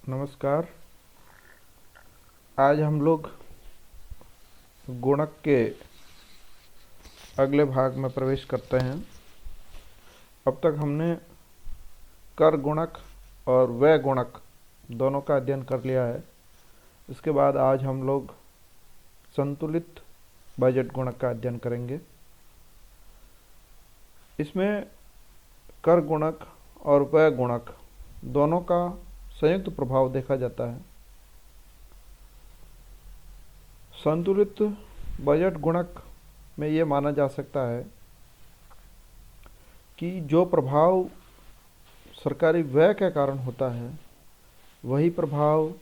नमस्कार। आज हम लोग गुणक के अगले भाग में प्रवेश करते हैं। अब तक हमने कर गुणक और व्यय गुणक दोनों का अध्ययन कर लिया है। इसके बाद आज हम लोग संतुलित बजट गुणक का अध्ययन करेंगे। इसमें कर गुणक और व्यय गुणक दोनों का संयुक्त प्रभाव देखा जाता है। संतुलित बजट गुणक में ये माना जा सकता है कि जो प्रभाव सरकारी व्यय के कारण होता है वही प्रभाव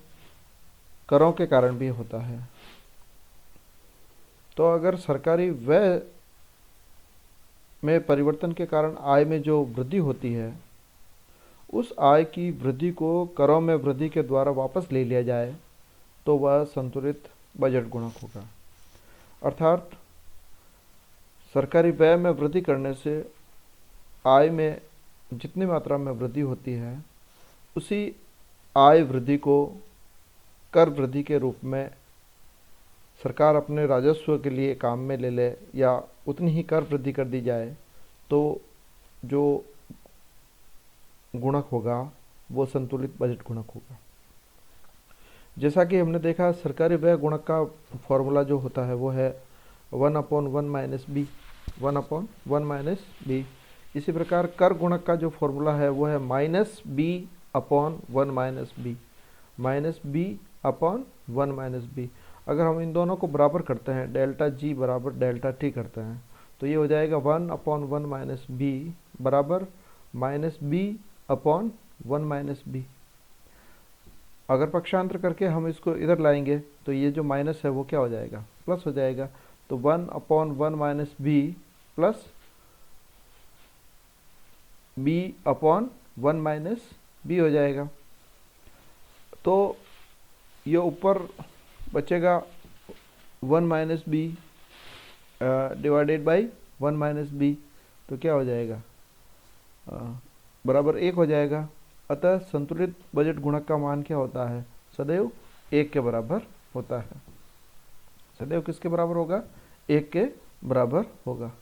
करों के कारण भी होता है। तो अगर सरकारी व्यय में परिवर्तन के कारण आय में जो वृद्धि होती है, उस आय की वृद्धि को करों में वृद्धि के द्वारा वापस ले लिया जाए तो वह संतुलित बजट गुणक होगा। अर्थात सरकारी व्यय में वृद्धि करने से आय में जितनी मात्रा में वृद्धि होती है, उसी आय वृद्धि को कर वृद्धि के रूप में सरकार अपने राजस्व के लिए काम में ले ले या उतनी ही कर वृद्धि कर दी जाए, तो जो गुणक होगा वो संतुलित बजट गुणक होगा। जैसा कि हमने देखा, सरकारी व्यय गुणक का फॉर्मूला जो होता है वो है 1/1 माइनस बी, 1/1 माइनस बी। इसी प्रकार कर गुणक का जो फॉर्मूला है वो है -b/1 minus B, -b/1 minus B. अगर हम इन दोनों को बराबर करते हैं, डेल्टा जी बराबर डेल्टा टी करते हैं, तो ये हो जाएगा 1/1 माइनस बी बराबर -b/1 माइनस बी। अगर पक्षांतर करके हम इसको इधर लाएंगे तो ये जो माइनस है वो क्या हो जाएगा, प्लस हो जाएगा। तो 1/1 minus B plus b/1 minus B हो जाएगा। तो ये ऊपर बचेगा 1 minus B divided by 1 minus B, तो क्या हो जाएगा, बराबर 1 हो जाएगा। अतः संतुलित बजट गुणक का मान क्या होता है, सदैव 1 के बराबर होता है। सदैव किसके बराबर होगा, 1 के बराबर होगा।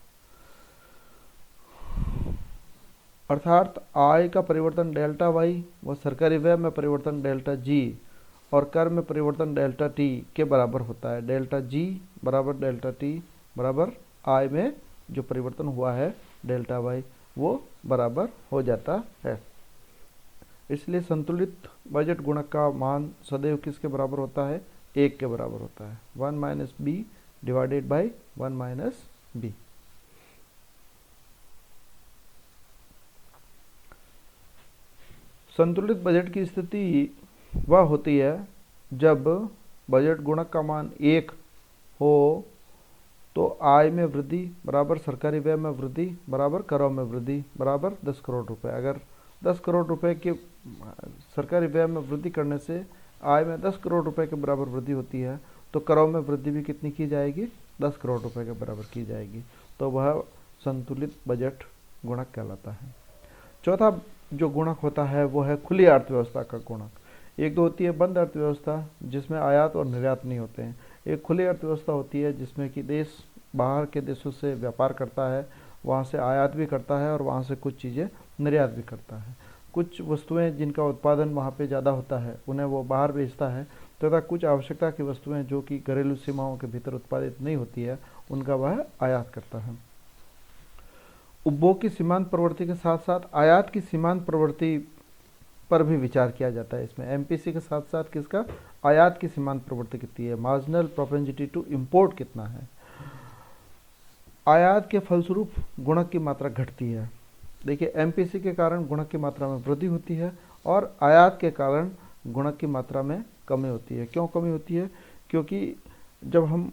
अर्थात आय का परिवर्तन डेल्टा वाई व सरकारी व्यय में परिवर्तन डेल्टा जी और कर में परिवर्तन डेल्टा टी के बराबर होता है। डेल्टा जी बराबर डेल्टा टी बराबर आय में जो परिवर्तन हुआ है डेल्टा वाई वो बराबर हो जाता है। इसलिए संतुलित बजट गुणक का मान सदैव किसके बराबर होता है, 1 के बराबर होता है। 1 minus B divided by 1 minus B. संतुलित बजट की स्थिति वह होती है जब बजट गुणक का मान 1 हो तो आय में वृद्धि बराबर सरकारी व्यय में वृद्धि बराबर करों में वृद्धि बराबर 10 करोड़ रुपए। अगर 10 करोड़ रुपए के सरकारी व्यय में वृद्धि करने से आय में 10 करोड़ रुपए के बराबर वृद्धि होती है, तो करों में वृद्धि भी कितनी की जाएगी, 10 करोड़ रुपए के बराबर की जाएगी। तो वह संतुलित बजट गुणक कहलाता है। चौथा जो गुणक होता है वो है खुली अर्थव्यवस्था का गुणक। एक तो होती है बंद अर्थव्यवस्था जिसमें आयात और निर्यात नहीं होते हैं। एक खुली अर्थव्यवस्था होती है जिसमें कि देश बाहर के देशों से व्यापार करता है, वहाँ से आयात भी करता है और वहाँ से कुछ चीज़ें निर्यात भी करता है। कुछ वस्तुएं जिनका उत्पादन वहाँ पे ज़्यादा होता है उन्हें वो बाहर बेचता है, तथा कुछ आवश्यकता की वस्तुएं जो कि घरेलू सीमाओं के भीतर उत्पादित नहीं होती है उनका वह आयात करता है। उपभोग की सीमांत प्रवृत्ति के साथ साथ आयात की सीमांत प्रवृत्ति पर भी विचार किया जाता है। इसमें एमपीसी के साथ साथ किसका, आयात की सीमांत प्रवृत्ति कितनी है, मार्जिनल प्रोपेंसिटी टू इंपोर्ट कितना है। आयात के फलस्वरूप गुणक की मात्रा घटती है। देखिए, एमपीसी के कारण गुणक की मात्रा में वृद्धि होती है और आयात के कारण गुणक की मात्रा में कमी होती है। क्यों कमी होती है, क्योंकि जब हम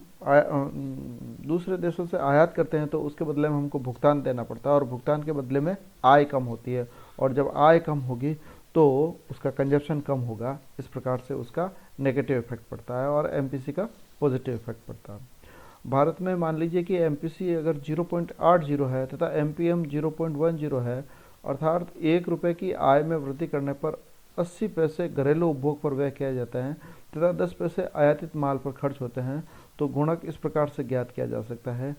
दूसरे देशों से आयात करते हैं तो उसके बदले में हमको भुगतान देना पड़ता है और भुगतान के बदले में आय कम होती है, और जब आय कम होगी तो उसका कंजप्शन कम होगा। इस प्रकार से उसका नेगेटिव इफेक्ट पड़ता है और एमपीसी का पॉजिटिव इफेक्ट पड़ता है। भारत में मान लीजिए कि एमपीसी अगर 0.80 है तथा एमपीएम 0.10 है, अर्थात 1 रुपये की आय में वृद्धि करने पर 80 पैसे घरेलू उपभोग पर व्यय किया जाता है तथा 10 पैसे आयातित माल पर खर्च होते हैं तो गुणक इस प्रकार से ज्ञात किया जा सकता है।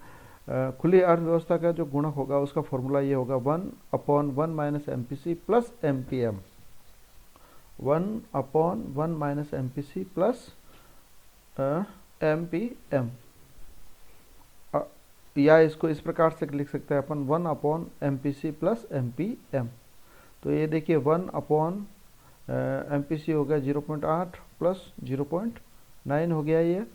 खुली अर्थव्यवस्था का जो गुणक होगा उसका फॉर्मूला ये होगा 1/1 minus MPC plus MPM, 1/1 minus MPC plus MPM, या इसको इस प्रकार से लिख सकते हैं अपन 1/MPC प्लस MPM। तो ये देखिए 1/MPC हो गया 0.8 प्लस 0.9 हो गया ये,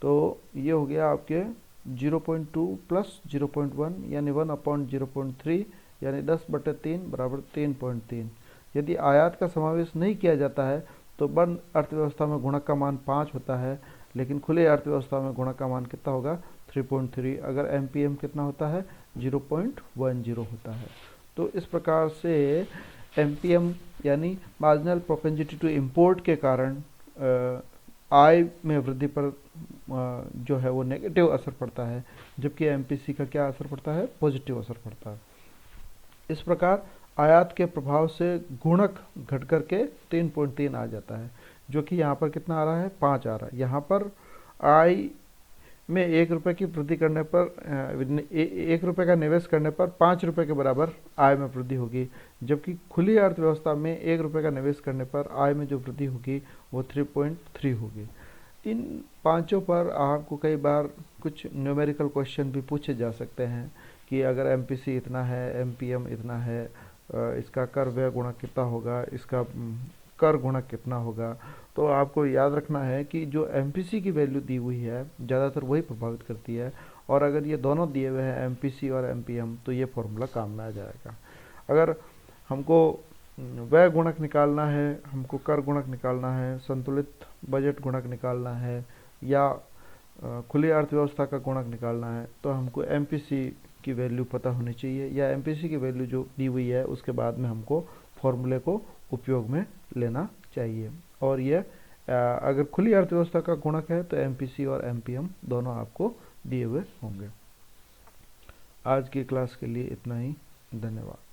तो ये हो गया आपके 0.2 प्लस 0.1 यानी 1/0.3 यानी 10/3 बराबर 3.3। यदि आयात का समावेश नहीं किया जाता है तो बंद अर्थव्यवस्था में गुणक का मान 5 होता है, लेकिन खुले अर्थव्यवस्था में गुणक का मान कितना होगा 3.3। अगर MPM कितना होता है 0.10 होता है। तो इस प्रकार से MPM यानी मार्जिनल प्रोपेंसिटी टू इम्पोर्ट के कारण आय में वृद्धि पर जो है वो नेगेटिव असर पड़ता है, जबकि MPC का क्या असर पड़ता है, पॉजिटिव असर पड़ता है। इस प्रकार आयात के प्रभाव से गुणक घट करके 3.3 आ जाता है, जो कि यहाँ पर कितना आ रहा है 5 आ रहा है। यहाँ पर आय में 1 रुपये की वृद्धि करने पर 1 रुपये का निवेश करने पर 5 रुपये के बराबर आय में वृद्धि होगी, जबकि खुली अर्थव्यवस्था में 1 रुपये का निवेश करने पर आय में जो वृद्धि होगी वो 3.3 होगी। इन पांचों पर आपको कई बार कुछ न्यूमेरिकल क्वेश्चन भी पूछे जा सकते हैं कि अगर MPC इतना है, MPM इतना है, इसका कर व्यय गुणक कितना होगा, इसका कर गुणक कितना होगा। तो आपको याद रखना है कि जो MPC की वैल्यू दी हुई है ज़्यादातर वही प्रभावित करती है, और अगर ये दोनों दिए हुए हैं MPC और MPM तो ये फॉर्मूला काम में आ जाएगा। अगर हमको व्यय गुणक निकालना है, हमको कर गुणक निकालना है, संतुलित बजट गुणक निकालना है, या खुली अर्थव्यवस्था का गुणक निकालना है, तो हमको MPC की वैल्यू पता होनी चाहिए, या MPC की वैल्यू जो दी हुई है उसके बाद में हमको फॉर्मूले को उपयोग में लेना चाहिए। और ये अगर खुली अर्थव्यवस्था का गुणक है तो MPC और MPM दोनों आपको दिए हुए होंगे। आज की क्लास के लिए इतना ही, धन्यवाद।